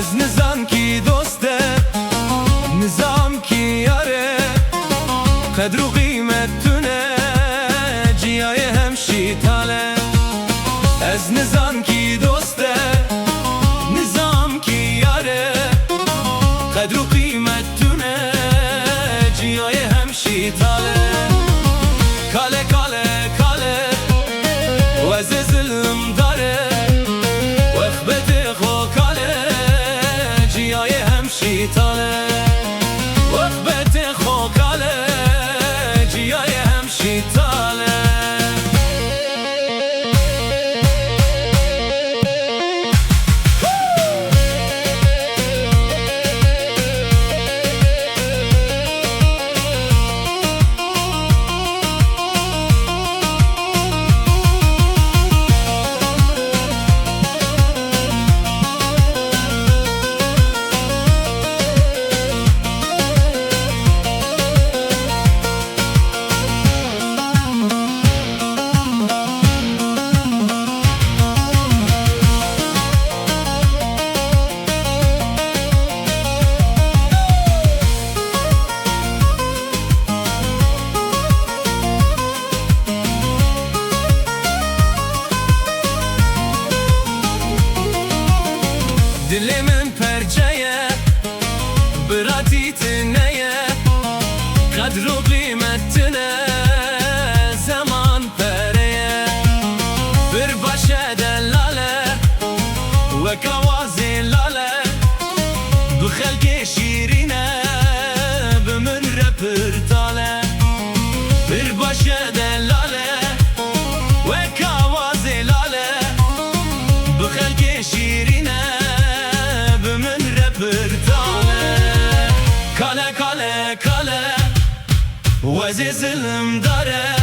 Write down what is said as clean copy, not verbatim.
از نظام کی دوسته، نظام کی یاره، قدر و قیمت تونه جیای همشی تاله. از نظام کی دوسته، نظام کی یاره، قدر و قیمت تونه جیای همشی تاله. کاله کاله کاله وز ظلم داره، وخبت خو کاله جیای همشی تاله. وخبت خو کاله جیای همشی تاله. دل من پرچه براتی تنه، قدر و قیمت تنه زمان پره. بر باشه دلاله و کوازی لاله، بخلق شیرینه بمن رپرتاله. بر باشه دلاله و کوازی لاله، بخلق شیرینه کاله کاله کاله وز ظلم داره.